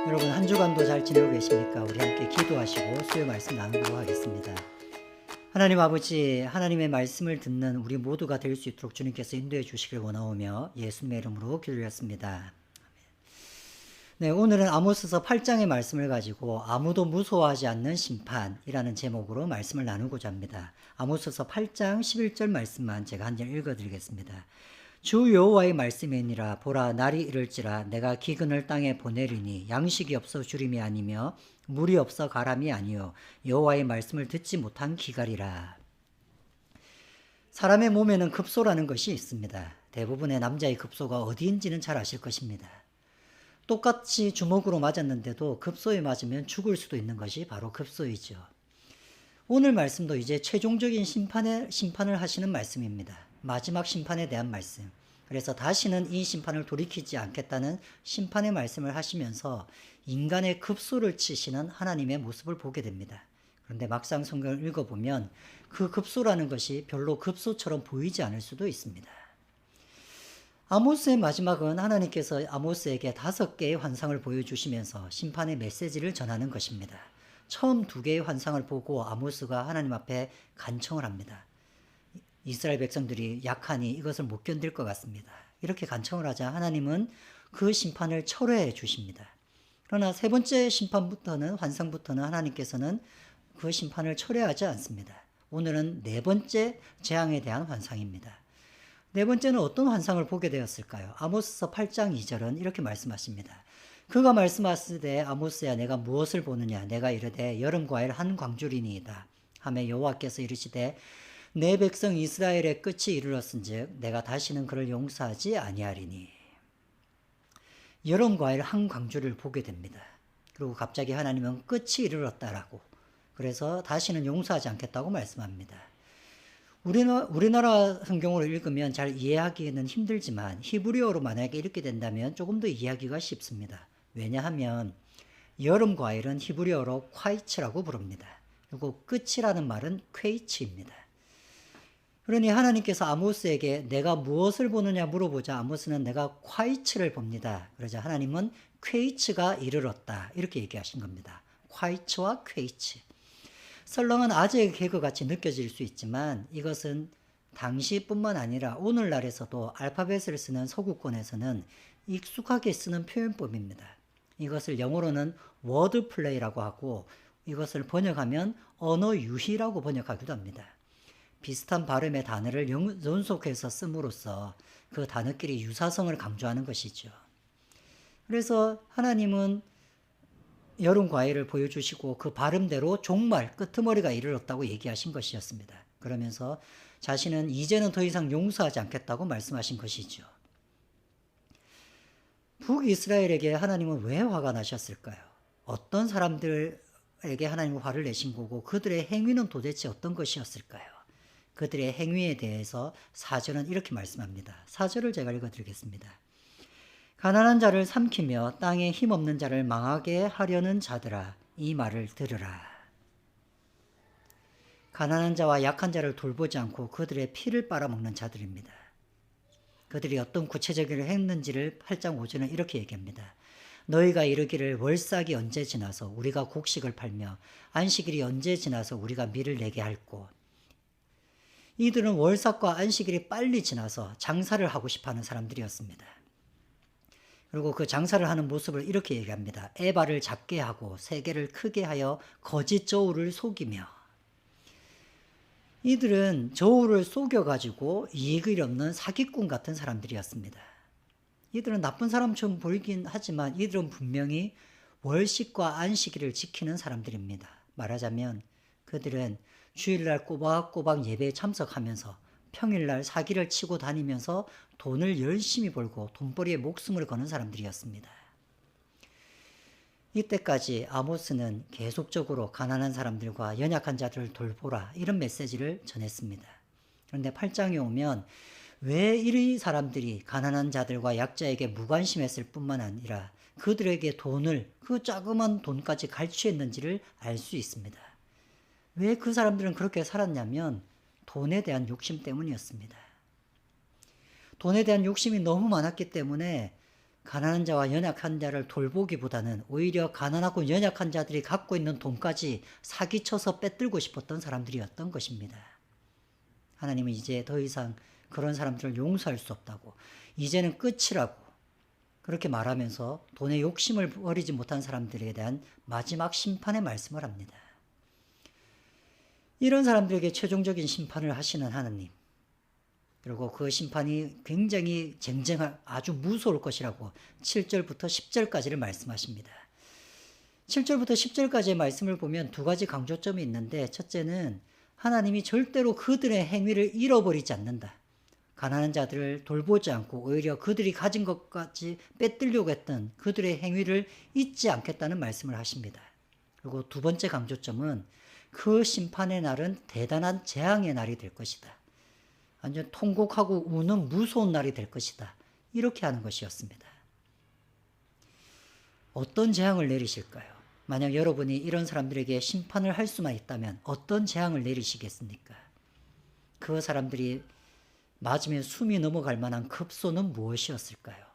여러분 한 주간도 잘 지내고 계십니까? 우리 함께 기도하시고 수요 말씀 나누도록 하겠습니다. 하나님 아버지, 하나님의 말씀을 듣는 우리 모두가 될 수 있도록 주님께서 인도해 주시길 원하오며 예수님의 이름으로 기도드렸습니다. 네, 오늘은 아모스서 8장의 말씀을 가지고 아무도 무서워하지 않는 심판이라는 제목으로 말씀을 나누고자 합니다. 아모스서 8장 11절 말씀만 제가 한 절 읽어드리겠습니다. 주 여호와의 말씀이니라. 보라, 날이 이를지라 내가 기근을 땅에 보내리니 양식이 없어 주림이 아니며 물이 없어 가람이 아니요 여호와의 말씀을 듣지 못한 기갈이라. 사람의 몸에는 급소라는 것이 있습니다. 대부분의 남자의 급소가 어디인지는 잘 아실 것입니다. 똑같이 주먹으로 맞았는데도 급소에 맞으면 죽을 수도 있는 것이 바로 급소이죠. 오늘 말씀도 이제 최종적인 심판을 하시는 말씀입니다. 마지막 심판에 대한 말씀. 그래서 다시는 이 심판을 돌이키지 않겠다는 심판의 말씀을 하시면서 인간의 급소를 치시는 하나님의 모습을 보게 됩니다. 그런데 막상 성경을 읽어보면 그 급소라는 것이 별로 급소처럼 보이지 않을 수도 있습니다. 아모스의 마지막은 하나님께서 아모스에게 5개의 환상을 보여주시면서 심판의 메시지를 전하는 것입니다. 처음 2개의 환상을 보고 아모스가 하나님 앞에 간청을 합니다. 이스라엘 백성들이 약하니 이것을 못 견딜 것 같습니다. 이렇게 간청을 하자 하나님은 그 심판을 철회해 주십니다. 그러나 3번째 심판부터는, 환상부터는 하나님께서는 그 심판을 철회하지 않습니다. 오늘은 4번째 재앙에 대한 환상입니다. 4번째는 어떤 환상을 보게 되었을까요? 아모스서 8장 2절은 이렇게 말씀하십니다. 그가 말씀하시되 아모스야 내가 무엇을 보느냐? 내가 이르되 여름 과일 한 광주리니이다 하며 여호와께서 이르시되 내 백성 이스라엘의 끝이 이르렀은즉 내가 다시는 그를 용서하지 아니하리니. 여름 과일 한 광주를 보게 됩니다. 그리고 갑자기 하나님은 끝이 이르렀다라고, 그래서 다시는 용서하지 않겠다고 말씀합니다. 우리나라 성경으로 읽으면 잘 이해하기는 힘들지만 히브리어로 만약에 읽게 된다면 조금 더 이해하기가 쉽습니다. 왜냐하면 여름 과일은 히브리어로 콰이츠라고 부릅니다. 그리고 끝이라는 말은 퀘이츠입니다. 그러니 하나님께서 아모스에게 내가 무엇을 보느냐 물어보자 아모스는 내가 콰이츠를 봅니다. 그러자 하나님은 퀘이츠가 이르렀다 이렇게 얘기하신 겁니다. 콰이츠와 퀘이츠. 설렁은 아재의 개그같이 느껴질 수 있지만 이것은 당시뿐만 아니라 오늘날에서도 알파벳을 쓰는 서구권에서는 익숙하게 쓰는 표현법입니다. 이것을 영어로는 워드 플레이라고 하고 이것을 번역하면 언어 유희라고 번역하기도 합니다. 비슷한 발음의 단어를 연속해서 씀으로써 그 단어끼리 유사성을 강조하는 것이죠. 그래서 하나님은 여름 과일을 보여주시고 그 발음대로 종말, 끄트머리가 이르렀다고 얘기하신 것이었습니다. 그러면서 자신은 이제는 더 이상 용서하지 않겠다고 말씀하신 것이죠. 북이스라엘에게 하나님은 왜 화가 나셨을까요? 어떤 사람들에게 하나님은 화를 내신 거고 그들의 행위는 도대체 어떤 것이었을까요? 그들의 행위에 대해서 4절은 이렇게 말씀합니다. 4절을 제가 읽어드리겠습니다. 가난한 자를 삼키며 땅에 힘없는 자를 망하게 하려는 자들아 이 말을 들으라. 가난한 자와 약한 자를 돌보지 않고 그들의 피를 빨아먹는 자들입니다. 그들이 어떤 구체적인 일을 했는지를 8장 5절은 이렇게 얘기합니다. 너희가 이르기를 월삭이 언제 지나서 우리가 곡식을 팔며 안식일이 언제 지나서 우리가 밀을 내게 할꼬. 이들은 월삭과 안식일이 빨리 지나서 장사를 하고 싶어하는 사람들이었습니다. 그리고 그 장사를 하는 모습을 이렇게 얘기합니다. 에바를 작게 하고 세계를 크게 하여 거짓 저울을 속이며. 이들은 저울을 속여가지고 이익을 얻는 사기꾼 같은 사람들이었습니다. 이들은 나쁜 사람처럼 보이긴 하지만 이들은 분명히 월식과 안식일을 지키는 사람들입니다. 말하자면 그들은 주일날 꼬박꼬박 예배에 참석하면서 평일날 사기를 치고 다니면서 돈을 열심히 벌고 돈벌이에 목숨을 거는 사람들이었습니다. 이때까지 아모스는 계속적으로 가난한 사람들과 연약한 자들을 돌보라 이런 메시지를 전했습니다. 그런데 8장에 오면 왜 이 사람들이 가난한 자들과 약자에게 무관심했을 뿐만 아니라 그들에게 돈을, 그 자그만 돈까지 갈취했는지를 알 수 있습니다. 왜 그 사람들은 그렇게 살았냐면 돈에 대한 욕심 때문이었습니다. 돈에 대한 욕심이 너무 많았기 때문에 가난한 자와 연약한 자를 돌보기보다는 오히려 가난하고 연약한 자들이 갖고 있는 돈까지 사기쳐서 빼들고 싶었던 사람들이었던 것입니다. 하나님은 이제 더 이상 그런 사람들을 용서할 수 없다고, 이제는 끝이라고 그렇게 말하면서 돈의 욕심을 버리지 못한 사람들에 대한 마지막 심판의 말씀을 합니다. 이런 사람들에게 최종적인 심판을 하시는 하나님, 그리고 그 심판이 굉장히 쟁쟁한 아주 무서울 것이라고 7절부터 10절까지를 말씀하십니다. 7절부터 10절까지의 말씀을 보면 두 가지 강조점이 있는데, 첫째는 하나님이 절대로 그들의 행위를 잃어버리지 않는다. 가난한 자들을 돌보지 않고 오히려 그들이 가진 것까지 빼들려고 했던 그들의 행위를 잊지 않겠다는 말씀을 하십니다. 그리고 두 번째 강조점은 그 심판의 날은 대단한 재앙의 날이 될 것이다. 완전 통곡하고 우는 무서운 날이 될 것이다. 이렇게 하는 것이었습니다. 어떤 재앙을 내리실까요? 만약 여러분이 이런 사람들에게 심판을 할 수만 있다면 어떤 재앙을 내리시겠습니까? 그 사람들이 맞으면 숨이 넘어갈 만한 급소는 무엇이었을까요?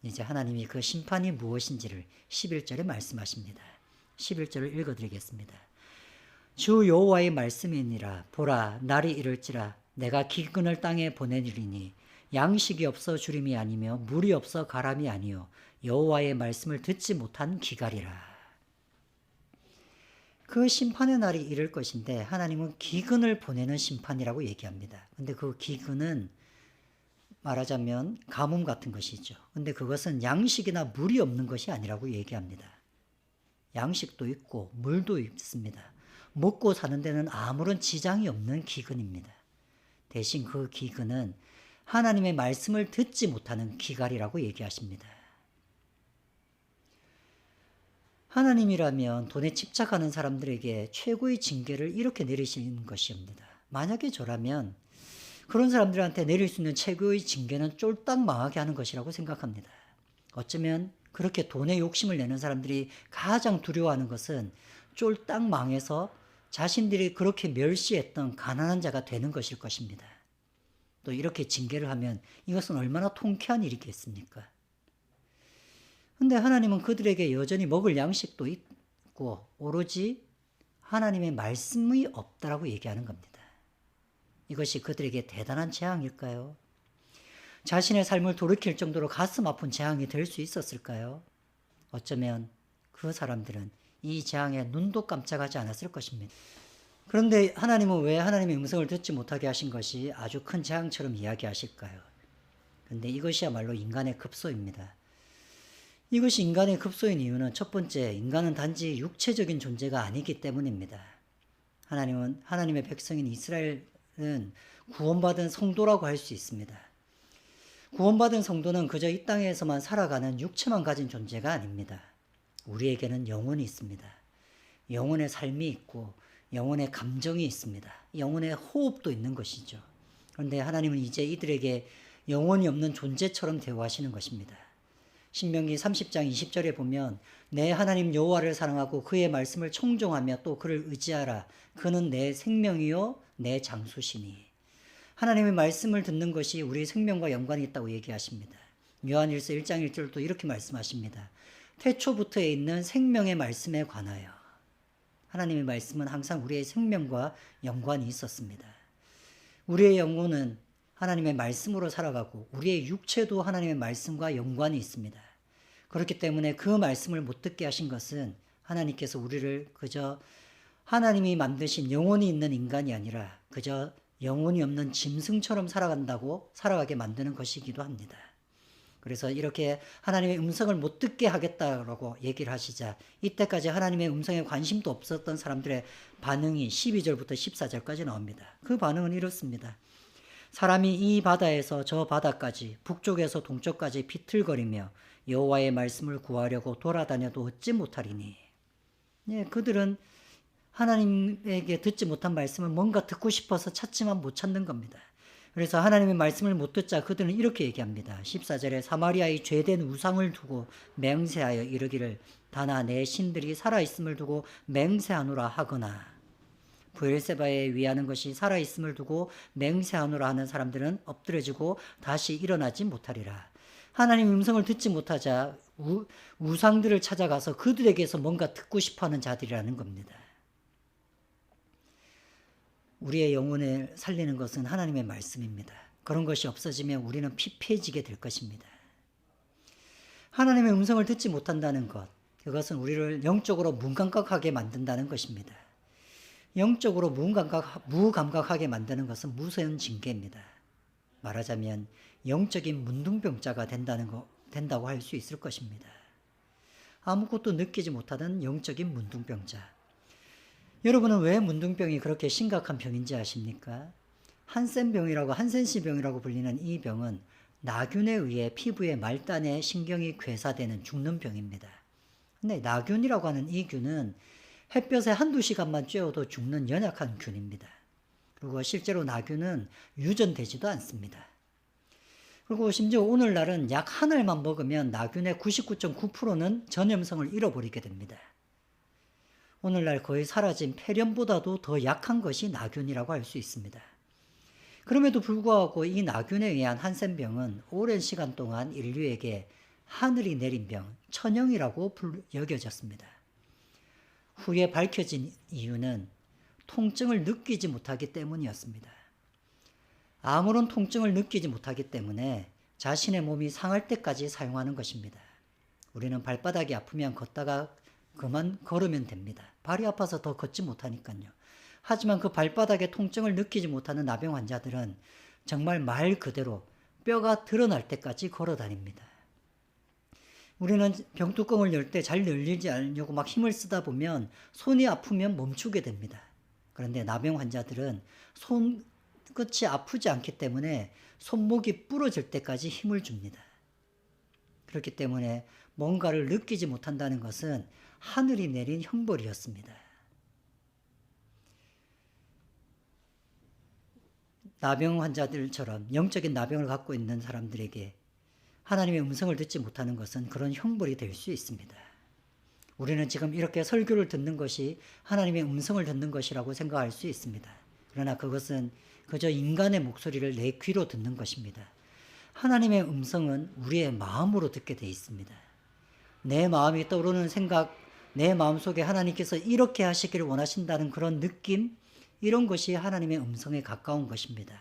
이제 하나님이 그 심판이 무엇인지를 11절에 말씀하십니다. 11절을 읽어드리겠습니다. 주 여호와의 말씀이니라. 보라, 날이 이를지라. 내가 기근을 땅에 보내리니 양식이 없어 주림이 아니며 물이 없어 가람이 아니요 여호와의 말씀을 듣지 못한 기갈이라. 그 심판의 날이 이를 것인데 하나님은 기근을 보내는 심판이라고 얘기합니다. 근데 그 기근은 말하자면 가뭄 같은 것이죠. 근데 그것은 양식이나 물이 없는 것이 아니라고 얘기합니다. 양식도 있고 물도 있습니다. 먹고 사는 데는 아무런 지장이 없는 기근입니다. 대신 그 기근은 하나님의 말씀을 듣지 못하는 기갈이라고 얘기하십니다. 하나님이라면 돈에 집착하는 사람들에게 최고의 징계를 이렇게 내리시는 것입니다. 만약에 저라면 그런 사람들한테 내릴 수 있는 최고의 징계는 쫄딱 망하게 하는 것이라고 생각합니다. 어쩌면 그렇게 돈에 욕심을 내는 사람들이 가장 두려워하는 것은 쫄딱 망해서 자신들이 그렇게 멸시했던 가난한 자가 되는 것일 것입니다. 또 이렇게 징계를 하면 이것은 얼마나 통쾌한 일이겠습니까? 근데 하나님은 그들에게 여전히 먹을 양식도 있고 오로지 하나님의 말씀이 없다라고 얘기하는 겁니다. 이것이 그들에게 대단한 재앙일까요? 자신의 삶을 돌이킬 정도로 가슴 아픈 재앙이 될 수 있었을까요? 어쩌면 그 사람들은 이 재앙에 눈도 깜짝하지 않았을 것입니다. 그런데 하나님은 왜 하나님의 음성을 듣지 못하게 하신 것이 아주 큰 재앙처럼 이야기하실까요? 그런데 이것이야말로 인간의 급소입니다. 이것이 인간의 급소인 이유는 첫 번째, 인간은 단지 육체적인 존재가 아니기 때문입니다. 하나님은 하나님의 백성인 이스라엘은 구원받은 성도라고 할 수 있습니다. 구원받은 성도는 그저 이 땅에서만 살아가는 육체만 가진 존재가 아닙니다. 우리에게는 영혼이 있습니다. 영혼의 삶이 있고 영혼의 감정이 있습니다. 영혼의 호흡도 있는 것이죠. 그런데 하나님은 이제 이들에게 영혼이 없는 존재처럼 대우하시는 것입니다. 신명기 30장 20절에 보면 내 하나님 여호와를 사랑하고 그의 말씀을 청종하며 또 그를 의지하라. 그는 내 생명이요 내 장수시니. 하나님의 말씀을 듣는 것이 우리 생명과 연관이 있다고 얘기하십니다. 요한일서 1장 1절도 이렇게 말씀하십니다. 태초부터에 있는 생명의 말씀에 관하여. 하나님의 말씀은 항상 우리의 생명과 연관이 있었습니다. 우리의 영혼은 하나님의 말씀으로 살아가고 우리의 육체도 하나님의 말씀과 연관이 있습니다. 그렇기 때문에 그 말씀을 못 듣게 하신 것은 하나님께서 우리를 그저 하나님이 만드신 영혼이 있는 인간이 아니라 그저 영혼이 없는 짐승처럼 살아가게 만드는 것이기도 합니다. 그래서 이렇게 하나님의 음성을 못 듣게 하겠다라고 얘기를 하시자 이때까지 하나님의 음성에 관심도 없었던 사람들의 반응이 12절부터 14절까지 나옵니다. 그 반응은 이렇습니다. 사람이 이 바다에서 저 바다까지 북쪽에서 동쪽까지 비틀거리며 여호와의 말씀을 구하려고 돌아다녀도 얻지 못하리니. 예, 그들은 하나님에게 듣지 못한 말씀을 뭔가 듣고 싶어서 찾지만 못 찾는 겁니다. 그래서 하나님의 말씀을 못 듣자 그들은 이렇게 얘기합니다. 14절에 사마리아의 죄된 우상을 두고 맹세하여 이르기를 다나 내 신들이 살아있음을 두고 맹세하노라 하거나. 브엘세바에 위하는 것이 살아있음을 두고 맹세하노라 하는 사람들은 엎드려지고 다시 일어나지 못하리라. 하나님의 음성을 듣지 못하자 우상들을 찾아가서 그들에게서 뭔가 듣고 싶어하는 자들이라는 겁니다. 우리의 영혼을 살리는 것은 하나님의 말씀입니다. 그런 것이 없어지면 우리는 피폐해지게 될 것입니다. 하나님의 음성을 듣지 못한다는 것, 그것은 우리를 영적으로 무감각하게 만든다는 것입니다. 영적으로 무감각하게 만드는 것은 무서운 징계입니다. 말하자면 영적인 문둥병자가 된다고 할 수 있을 것입니다. 아무것도 느끼지 못하는 영적인 문둥병자. 여러분은 왜 문둥병이 그렇게 심각한 병인지 아십니까? 한센씨 병이라고 불리는 이 병은 나균에 의해 피부의 말단에 신경이 괴사되는 죽는 병입니다. 근데 나균이라고 하는 이 균은 햇볕에 한두 시간만 쬐어도 죽는 연약한 균입니다. 그리고 실제로 나균은 유전되지도 않습니다. 그리고 심지어 오늘날은 약 한 알만 먹으면 나균의 99.9%는 전염성을 잃어버리게 됩니다. 오늘날 거의 사라진 폐렴보다도 더 약한 것이 나균이라고 할 수 있습니다. 그럼에도 불구하고 이 나균에 의한 한센병은 오랜 시간 동안 인류에게 하늘이 내린 병, 천형이라고 여겨졌습니다. 후에 밝혀진 이유는 통증을 느끼지 못하기 때문이었습니다. 아무런 통증을 느끼지 못하기 때문에 자신의 몸이 상할 때까지 사용하는 것입니다. 우리는 발바닥이 아프면 걷다가 그만 걸으면 됩니다. 발이 아파서 더 걷지 못하니까요. 하지만 그 발바닥에 통증을 느끼지 못하는 나병 환자들은 정말 말 그대로 뼈가 드러날 때까지 걸어 다닙니다. 우리는 병뚜껑을 열 때 잘 열리지 않으려고 막 힘을 쓰다 보면 손이 아프면 멈추게 됩니다. 그런데 나병 환자들은 손끝이 아프지 않기 때문에 손목이 부러질 때까지 힘을 줍니다. 그렇기 때문에 뭔가를 느끼지 못한다는 것은 하늘이 내린 형벌이었습니다. 나병 환자들처럼 영적인 나병을 갖고 있는 사람들에게 하나님의 음성을 듣지 못하는 것은 그런 형벌이 될 수 있습니다. 우리는 지금 이렇게 설교를 듣는 것이 하나님의 음성을 듣는 것이라고 생각할 수 있습니다. 그러나 그것은 그저 인간의 목소리를 내 귀로 듣는 것입니다. 하나님의 음성은 우리의 마음으로 듣게 되어 있습니다. 내 마음이 떠오르는 생각, 내 마음속에 하나님께서 이렇게 하시기를 원하신다는 그런 느낌, 이런 것이 하나님의 음성에 가까운 것입니다.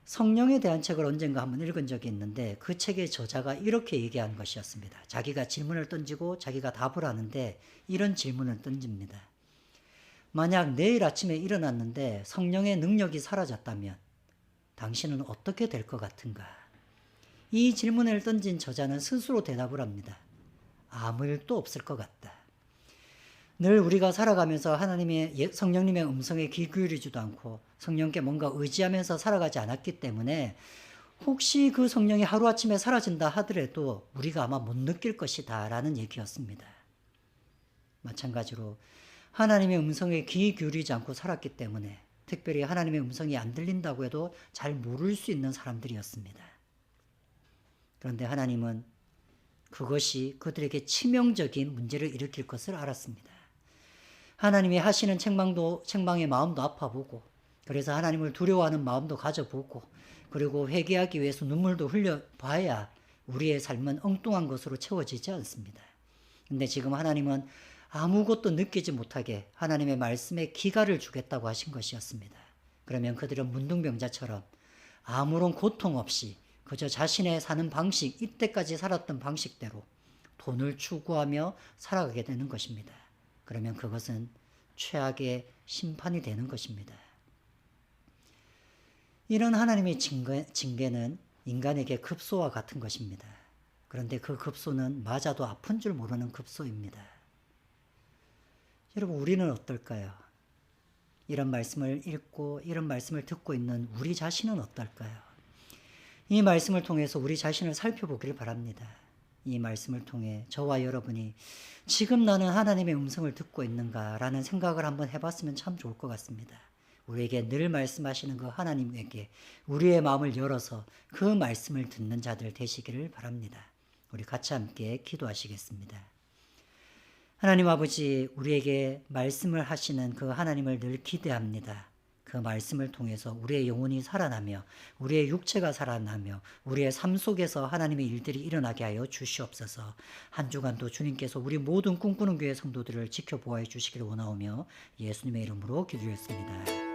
성령에 대한 책을 언젠가 한번 읽은 적이 있는데 그 책의 저자가 이렇게 얘기한 것이었습니다. 자기가 질문을 던지고 자기가 답을 하는데 이런 질문을 던집니다. 만약 내일 아침에 일어났는데 성령의 능력이 사라졌다면 당신은 어떻게 될 것 같은가? 이 질문을 던진 저자는 스스로 대답을 합니다. 아무 일도 없을 것 같다. 늘 우리가 살아가면서 하나님의 성령님의 음성에 귀 기울이지도 않고 성령께 뭔가 의지하면서 살아가지 않았기 때문에 혹시 그 성령이 하루아침에 사라진다 하더라도 우리가 아마 못 느낄 것이다 라는 얘기였습니다. 마찬가지로 하나님의 음성에 귀 기울이지 않고 살았기 때문에 특별히 하나님의 음성이 안 들린다고 해도 잘 모를 수 있는 사람들이었습니다. 그런데 하나님은 그것이 그들에게 치명적인 문제를 일으킬 것을 알았습니다. 하나님이 하시는 책망의 마음도 아파보고 그래서 하나님을 두려워하는 마음도 가져보고 그리고 회개하기 위해서 눈물도 흘려봐야 우리의 삶은 엉뚱한 것으로 채워지지 않습니다. 근데 지금 하나님은 아무것도 느끼지 못하게 하나님의 말씀에 기가를 주겠다고 하신 것이었습니다. 그러면 그들은 문둥병자처럼 아무런 고통 없이 그저 자신의 사는 방식, 이때까지 살았던 방식대로 돈을 추구하며 살아가게 되는 것입니다. 그러면 그것은 최악의 심판이 되는 것입니다. 이런 하나님의 징계는 인간에게 급소와 같은 것입니다. 그런데 그 급소는 맞아도 아픈 줄 모르는 급소입니다. 여러분, 우리는 어떨까요? 이런 말씀을 읽고 이런 말씀을 듣고 있는 우리 자신은 어떨까요? 이 말씀을 통해서 우리 자신을 살펴보기를 바랍니다. 이 말씀을 통해 저와 여러분이 지금 나는 하나님의 음성을 듣고 있는가라는 생각을 한번 해봤으면 참 좋을 것 같습니다. 우리에게 늘 말씀하시는 그 하나님에게 우리의 마음을 열어서 그 말씀을 듣는 자들 되시기를 바랍니다. 우리 같이 함께 기도하시겠습니다. 하나님 아버지, 우리에게 말씀을 하시는 그 하나님을 늘 기대합니다. 그 말씀을 통해서 우리의 영혼이 살아나며 우리의 육체가 살아나며 우리의 삶 속에서 하나님의 일들이 일어나게 하여 주시옵소서. 한 주간도 주님께서 우리 모든 꿈꾸는 교회 성도들을 지켜보아해 주시기를 원하오며 예수님의 이름으로 기도했습니다.